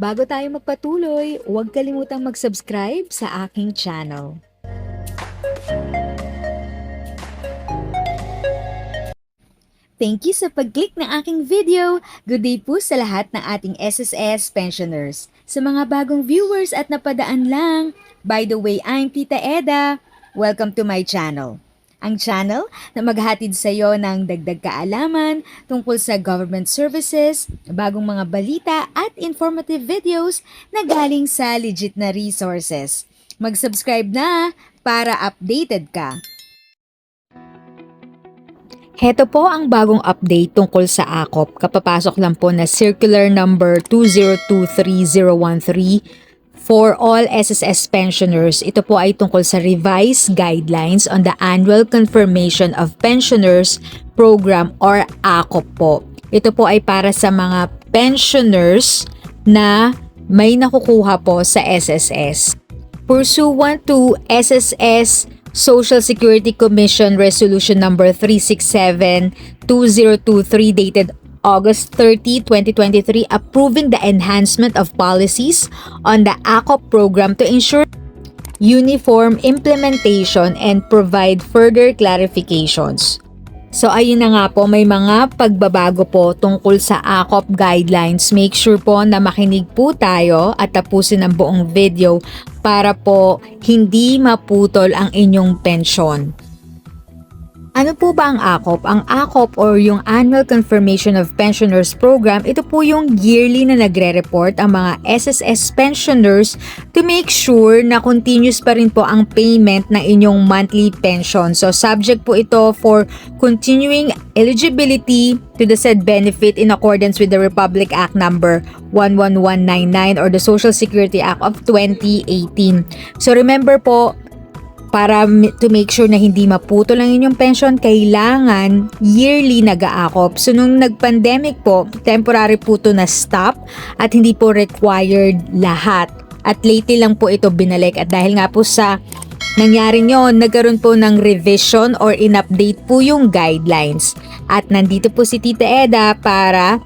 Bago tayo magpatuloy, huwag kalimutang mag-subscribe sa aking channel. Thank you sa pag-click ng aking video. Good day po sa lahat ng ating SSS pensioners. Sa mga bagong viewers at napadaan lang, by the way, I'm Tita Eda. Welcome to my channel. Ang channel na maghatid sa iyo ng dagdag kaalaman tungkol sa government services, bagong mga balita at informative videos na galing sa legit na resources. Mag-subscribe na para updated ka. Heto po ang bagong update tungkol sa AKOP. Kapapasok lang po na circular number 2023013 for all SSS pensioners. Ito po ay tungkol sa revised guidelines on the annual confirmation of pensioners program or AKOP po. Ito po ay para sa mga pensioners na may nakukuha po sa SSS. Pursuant to SSS Social Security Commission Resolution Number 367-2023 dated August 30, 2023 approving the enhancement of policies on the AKOP program to ensure uniform implementation and provide further clarifications. So ayun na nga po, may mga pagbabago po tungkol sa AKOP guidelines. Make sure po na makinig po tayo at tapusin ang buong video para po hindi maputol ang inyong pensyon. Ano po ba ang AKOP? Ang AKOP or yung Annual Confirmation of Pensioners Program, ito po yung yearly na nagre-report ang mga SSS pensioners to make sure na continuous pa rin po ang payment ng inyong monthly pension. So subject po ito for continuing eligibility to the said benefit in accordance with the Republic Act number 11199 or the Social Security Act of 2018. So remember po, para to make sure na hindi maputol ang inyong pension, kailangan yearly nag-aakop. So nung nag-pandemic po, temporary po to na stop at hindi po required lahat. At lately lang po ito binalik at dahil nga po sa nangyari nyon, nagkaroon po ng revision or in-update po yung guidelines. At nandito po si Tita Eda para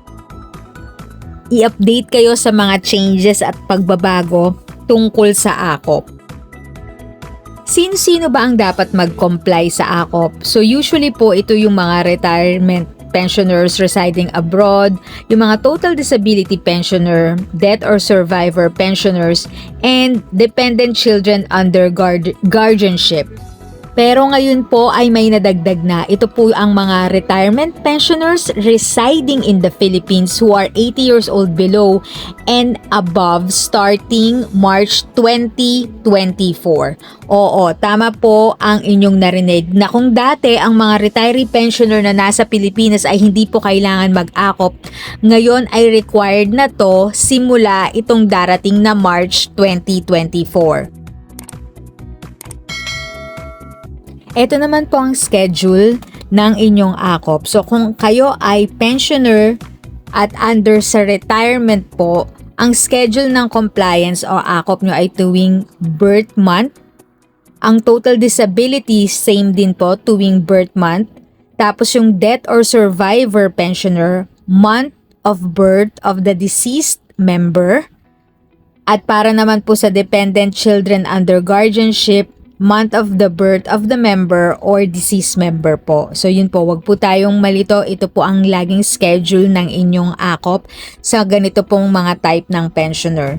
i-update kayo sa mga changes at pagbabago tungkol sa AKOP. Sino ba ang dapat mag-comply sa AKOP? So usually po ito yung mga retirement pensioners residing abroad, yung mga total disability pensioner, death or survivor pensioners, and dependent children under guardianship. Pero ngayon po ay may nadagdag na. Ito po ang mga retirement pensioners residing in the Philippines who are 80 years old below and above starting March 2024. Oo, tama po ang inyong narinig na kung dati ang mga retiree pensioner na nasa Pilipinas ay hindi po kailangan mag-akop, ngayon ay required na to simula itong darating na March 2024. Ito naman po ang schedule ng inyong AKOP. So kung kayo ay pensioner at under sa retirement po, ang schedule ng compliance o AKOP nyo ay tuwing birth month. Ang total disability, same din po, tuwing birth month. Tapos yung death or survivor pensioner, month of birth of the deceased member. At para naman po sa dependent children under guardianship, month of the birth of the member or deceased member po. So yun po, wag po tayong malito. Ito po ang laging schedule ng inyong AKOP sa ganito pong mga type ng pensioner.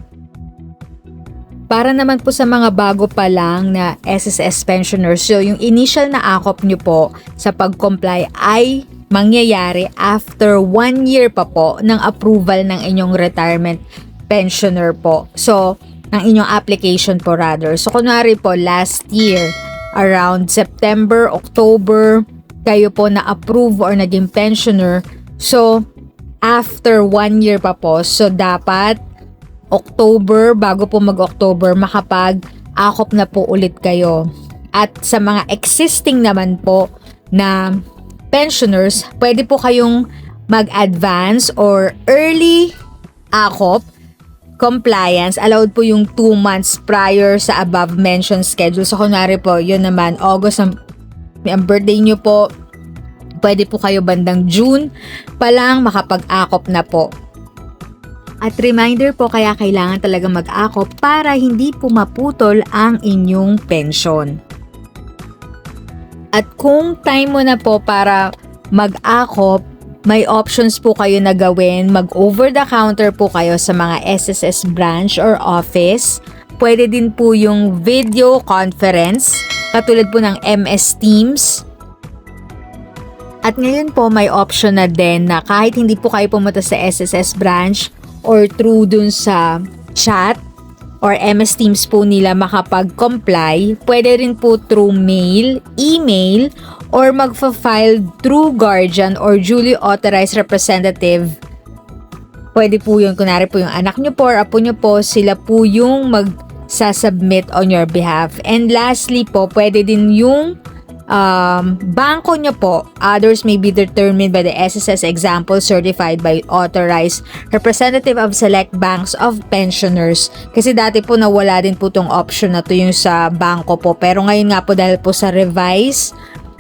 Para naman po sa mga bago pa lang na SSS pensioners, so yung initial na AKOP nyo po sa pag-comply ay mangyayari after 1 year pa po ng approval ng inyong retirement pensioner po. So, ng inyong application po rather. So, kunwari po, last year, around September, October, kayo po na-approve or naging pensioner. So, after 1 year pa po, so dapat October, bago po mag-October, makapag-akop na po ulit kayo. At sa mga existing naman po na pensioners, pwede po kayong mag-advance or early akop compliance, allowed po yung 2 months prior sa above mentioned schedule. So, kunwari po, yun naman, August ang birthday nyo po, pwede po kayo bandang June pa lang makapag-akop na po. At reminder po, kaya kailangan talaga mag-akop para hindi po maputol ang inyong pensyon. At kung time mo na po para mag-akop, may options po kayo na gawin. Mag-over-the-counter po kayo sa mga SSS branch or office. Pwede din po yung video conference, katulad po ng MS Teams. At ngayon po may option na din na kahit hindi po kayo pumunta sa SSS branch or through dun sa chat or MS Teams po nila makapag-comply, pwede rin po through mail, email, or magfa-file through guardian or duly authorized representative. Pwede po yun, kunwari po yung anak nyo po or apo nyo po, sila po yung mag-submit on your behalf. And lastly po, pwede din yung bangko nyo po. Others may be determined by the SSS example certified by authorized representative of select banks of pensioners. Kasi dati po nawala din po tong option na to yung sa bangko po. Pero ngayon nga po dahil po sa revise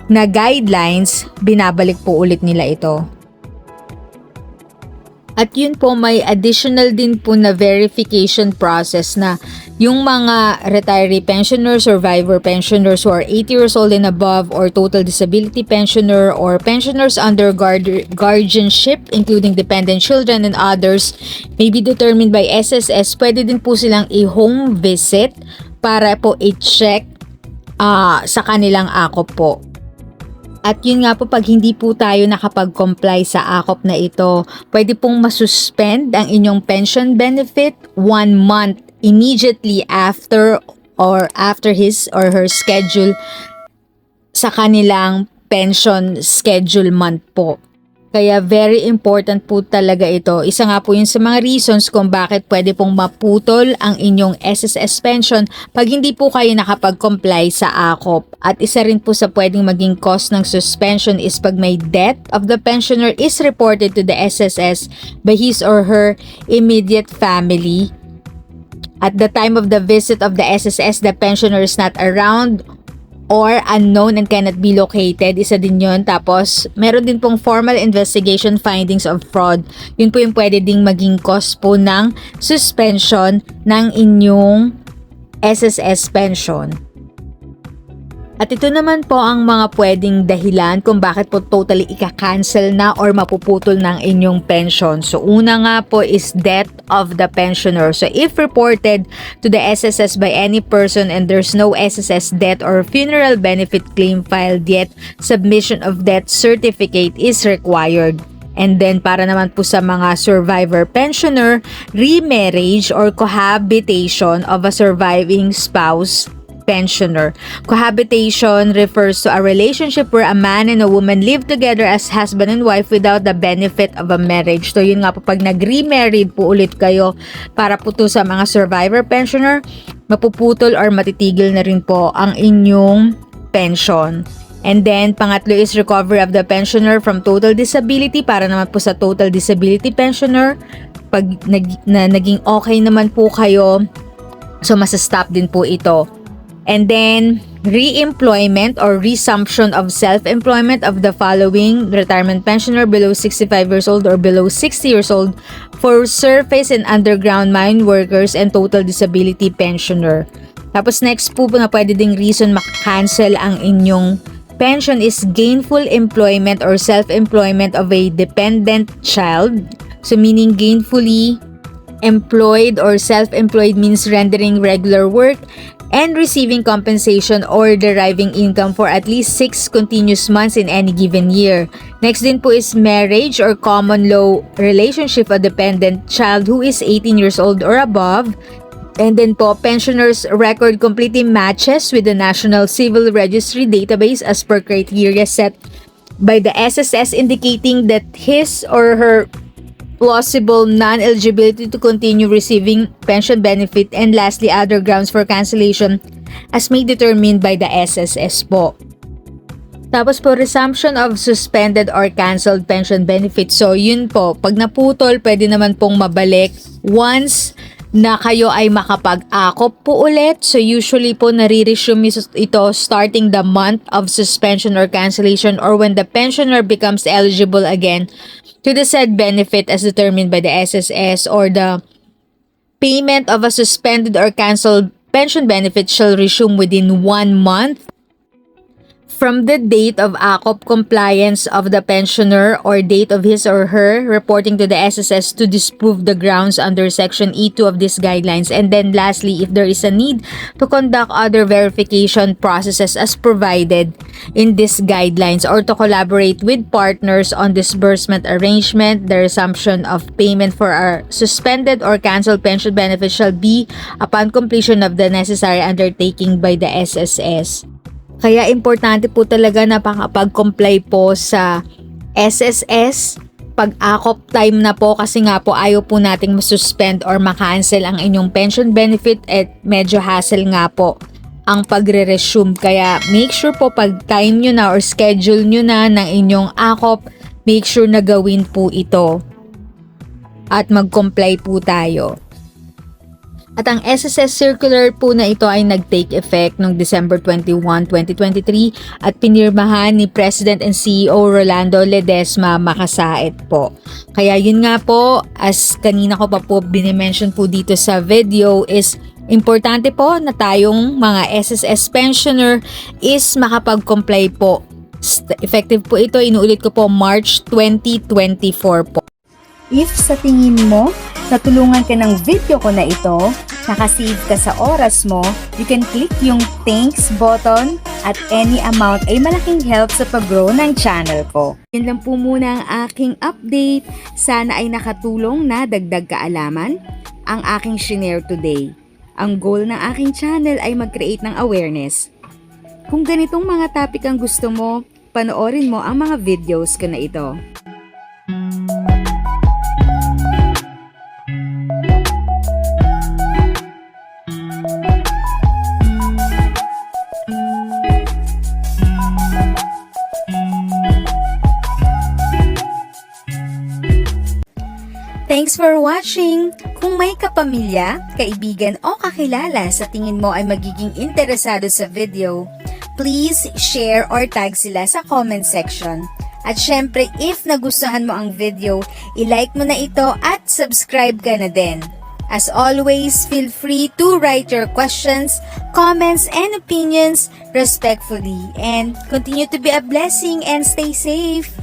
na guidelines, binabalik po ulit nila ito. At yun po, may additional din po na verification process na yung mga retiree pensioner, survivor pensioners who are 80 years old and above, or total disability pensioner, or pensioners under guardianship including dependent children and others may be determined by SSS. Pwede din po silang i-home visit para po i-check sa kanilang akop po. At yun nga po, pag hindi po tayo nakapag-comply sa akop na ito, pwede pong masuspend ang inyong pension benefit 1 month immediately after his or her schedule sa kanilang pension schedule month po. Kaya very important po talaga ito. Isa nga po yun sa mga reasons kung bakit pwede pong maputol ang inyong SSS pension pag hindi po kayo nakapag-comply sa akop. At isa rin po sa pwedeng maging cause ng suspension is pag may death of the pensioner is reported to the SSS by his or her immediate family. At the time of the visit of the SSS, the pensioner is not around or unknown and cannot be located. Isa din yun. Tapos, meron din pong formal investigation findings of fraud. Yun po yung pwede ding maging cause po ng suspension ng inyong SSS pension. At ito naman po ang mga pwedeng dahilan kung bakit po totally ika-cancel na or mapuputol ng inyong pension. So, una nga po is death of the pensioner. So, if reported to the SSS by any person and there's no SSS death or funeral benefit claim filed yet, submission of death certificate is required. And then, para naman po sa mga survivor pensioner, remarriage or cohabitation of a surviving spouse pensioner. Cohabitation refers to a relationship where a man and a woman live together as husband and wife without the benefit of a marriage. So yun nga po, pag nag-remarried po ulit kayo para po to sa mga survivor pensioner, mapuputol or matitigil na rin po ang inyong pension. And then, pangatlo is recovery of the pensioner from total disability. Para naman po sa total disability pensioner, pag naging okay naman po kayo, so masastop din po ito. And then, re-employment or resumption of self-employment of the following retirement pensioner below 65 years old or below 60 years old for surface and underground mine workers and total disability pensioner. Tapos next po na pwede ding reason maka-cancel ang inyong pension is gainful employment or self-employment of a dependent child. So meaning gainfully employed or self-employed means rendering regular work and receiving compensation or deriving income for at least 6 continuous months in any given year. Next din po is marriage or common law relationship of a dependent child who is 18 years old or above. And then po, pensioners record completely matches with the National Civil Registry database as per criteria set by the SSS indicating that his or her plausible non-eligibility to continue receiving pension benefit, and lastly, other grounds for cancellation as may determined by the SSS po. Tapos po, resumption of suspended or cancelled pension benefit. So, yun po, pag naputol, pwede naman pong mabalik once na kayo ay makapag-akop po ulit. So usually po nare-resume ito starting the month of suspension or cancellation or when the pensioner becomes eligible again to the said benefit as determined by the SSS, or the payment of a suspended or cancelled pension benefit shall resume within 1 month from the date of ACOP compliance of the pensioner or date of his or her reporting to the SSS to disprove the grounds under Section E2 of these guidelines. And then lastly, if there is a need to conduct other verification processes as provided in these guidelines or to collaborate with partners on disbursement arrangement, the resumption of payment for our suspended or canceled pension benefits shall be upon completion of the necessary undertaking by the SSS. Kaya importante po talaga na makapag-comply po sa SSS pag-akop time na po, kasi nga po ayaw po nating masuspend or makancel ang inyong pension benefit at medyo hassle nga po ang pagre-resume. Kaya make sure po pag time nyo na or schedule nyo na ng inyong akop, make sure na gawin po ito at mag-comply po tayo. At ang SSS circular po na ito ay nag-take effect noong December 21, 2023 at pinirmahan ni President and CEO Rolando Ledesma Makasait po. Kaya yun nga po, as kanina ko pa po binimension po dito sa video, is importante po na tayong mga SSS pensioner is makapag-comply po. Effective po ito, inuulit ko po, March 2024 po. If sa tingin mo, natulungan ka ng video ko na ito, nakasave ka sa oras mo, you can click yung thanks button at any amount ay malaking help sa pag-grow ng channel ko. Yan lang po muna ang aking update. Sana ay nakatulong na dagdag kaalaman ang aking shinare today. Ang goal ng aking channel ay mag-create ng awareness. Kung ganitong mga topic ang gusto mo, panoorin mo ang mga videos ko na ito. Thanks for watching! Kung may kapamilya, kaibigan o kakilala sa tingin mo ay magiging interesado sa video, please share or tag sila sa comment section. At syempre, if nagustuhan mo ang video, i-like mo na ito at subscribe ka na din. As always, feel free to write your questions, comments, and opinions respectfully. And continue to be a blessing and stay safe!